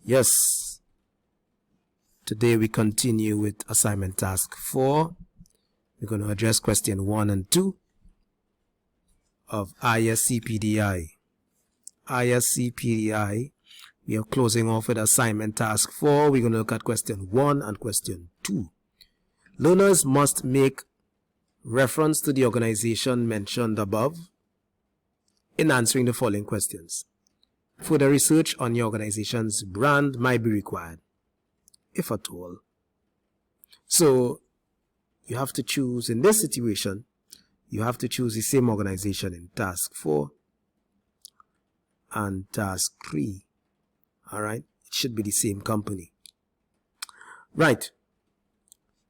Yes, today we continue with assignment task 4. We're going to address question 1 and 2 of ISCPDI. ISCPDI, we are closing off with assignment task 4. We're going to look at question 1 and question 2. Learners must make reference to the organization mentioned above in answering the following questions. Further research on your organization's brand might be required, if at all. So you have to choose, in this situation, you have to choose the same organization in task 4 and task 3. All right, it should be the same company. Right.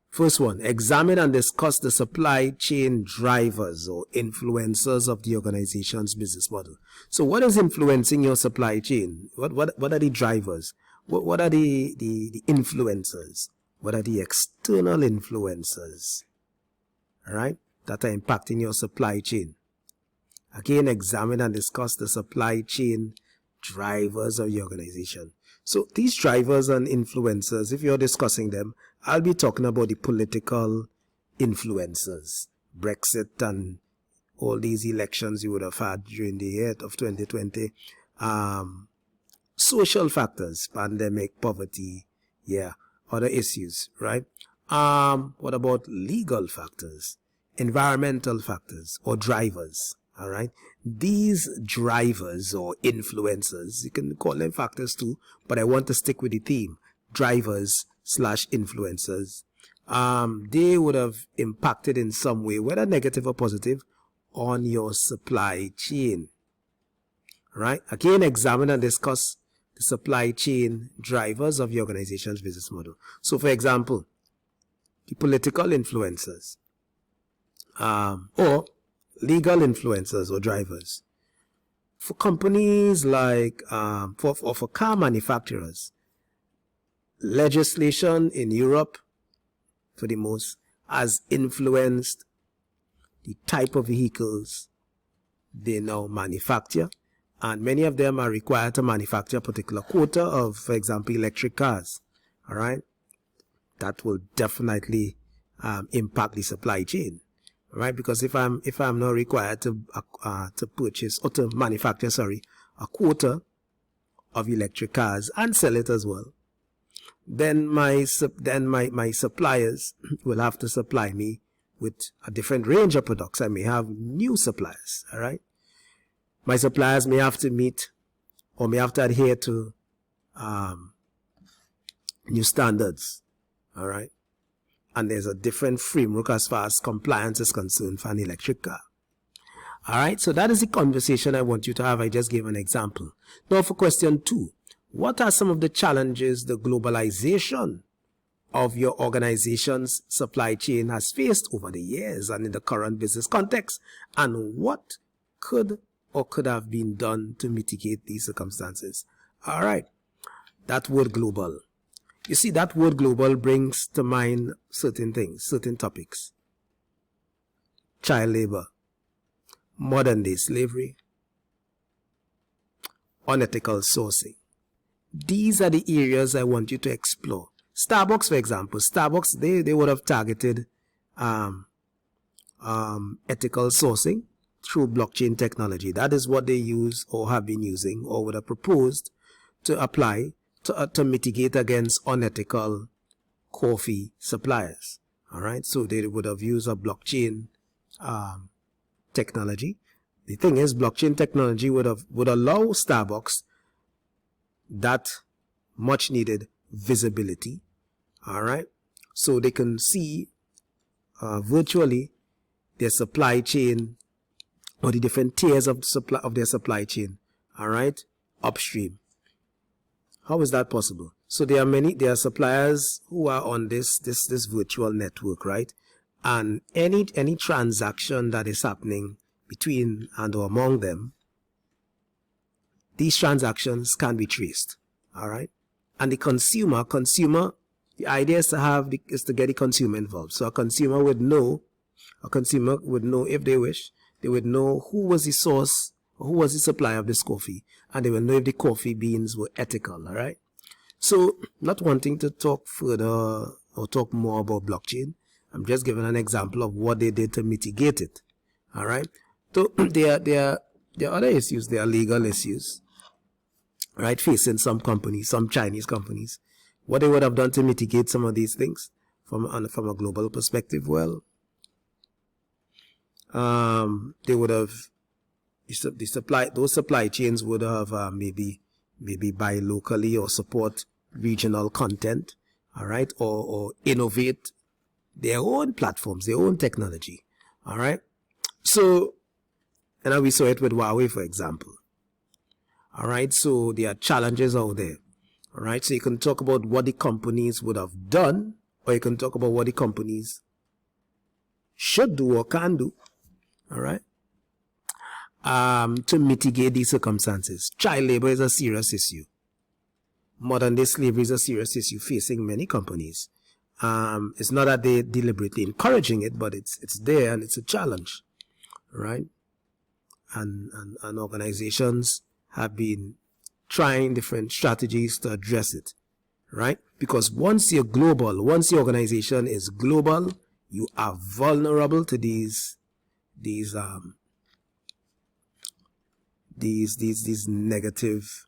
First one, examine and discuss the supply chain drivers or influencers of the organization's business model. So what is influencing your supply chain? What are the drivers? What are the influencers? What are the external influencers? All right, that are impacting your supply chain. Again, examine and discuss the supply chain drivers of your organization. So these drivers and influencers, if you're discussing them, I'll be talking about the political influencers, Brexit and all these elections you would have had during the year of 2020. Social factors, pandemic, poverty, other issues, right? What about legal factors, environmental factors, or drivers? All right, these drivers or influencers, you can call them factors too, but I want to stick with the theme, drivers / influencers. They would have impacted in some way, whether negative or positive, on your supply chain. All right, again, examine and discuss the supply chain drivers of your organization's business model. So, for example, the political influencers, or legal influencers or drivers. For companies like, for car manufacturers, legislation in Europe, for the most, has influenced the type of vehicles they now manufacture. And many of them are required to manufacture a particular quota of, for example, electric cars. All right. That will definitely impact the supply chain. Right, because if I'm not required to purchase or to manufacture, a quota of electric cars and sell it as well, then my suppliers will have to supply me with a different range of products. I may have new suppliers. All right, my suppliers may have to meet or may have to adhere to new standards. All right. And there's a different framework as far as compliance is concerned for an electric car. All right, so that is the conversation I want you to have. I just gave an example. Now for question 2, what are some of the challenges the globalization of your organization's supply chain has faced over the years and in the current business context? And what could or could have been done to mitigate these circumstances? All right, that word global. You see, that word global brings to mind certain things, certain topics. Child labor, modern day slavery, unethical sourcing. These are the areas I want you to explore. Starbucks, for example, they would have targeted ethical sourcing through blockchain technology. That is what they use or have been using or would have proposed to apply to mitigate against unethical coffee suppliers. All right, so they would have used a blockchain technology. The thing is, blockchain technology would allow Starbucks that much needed visibility. All right, so they can see virtually their supply chain or the different tiers of their supply chain. All right, upstream. How is that possible? So there are suppliers who are on this virtual network, right? And any transaction that is happening between and or among them, these transactions can be traced. All right. And the consumer, the idea is to get the consumer involved. So a consumer would know if they wish, they would know who was the source, who was the supplier of this coffee, and they will know if the coffee beans were ethical. All right. So, not wanting to talk further or talk more about blockchain, I'm just giving an example of what they did to mitigate it. All right. So there are other issues. There are legal issues, right, facing some companies, some Chinese companies. What they would have done to mitigate some of these things from a global perspective, well, they would have those supply chains would have maybe buy locally or support regional content, all right, or innovate their own platforms, their own technology, all right. So, and we saw it with Huawei, for example. All right, so there are challenges out there. All right, so you can talk about what the companies would have done, or you can talk about what the companies should do or can do. All right, to mitigate these circumstances. Child labor is a serious issue. Modern day slavery is a serious issue facing many companies. It's not that they're deliberately encouraging it, but it's there and it's a challenge, right? And organizations have been trying different strategies to address it, right? Because once you're global, once your organization is global, you are vulnerable to these negative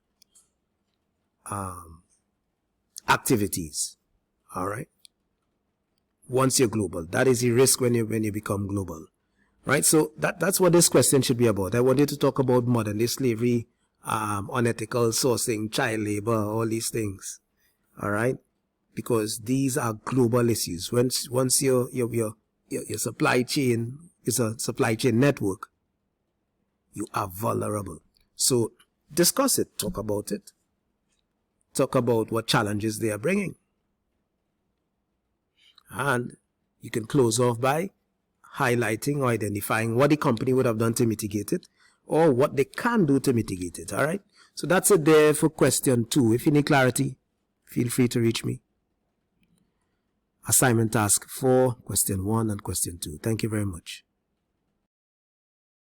activities. All right. Once you're global, that is a risk when you become global, right? So that's what this question should be about. I wanted to talk about modern day slavery, unethical sourcing, child labor, all these things. All right, because these are global issues. Once your supply chain is a supply chain network, you are vulnerable. So discuss it, talk about it, talk about what challenges they are bringing. And you can close off by highlighting or identifying what the company would have done to mitigate it or what they can do to mitigate it. All right. So that's it there for question 2. If you need clarity, feel free to reach me. Assignment task 4, question 1 and question 2. Thank you very much.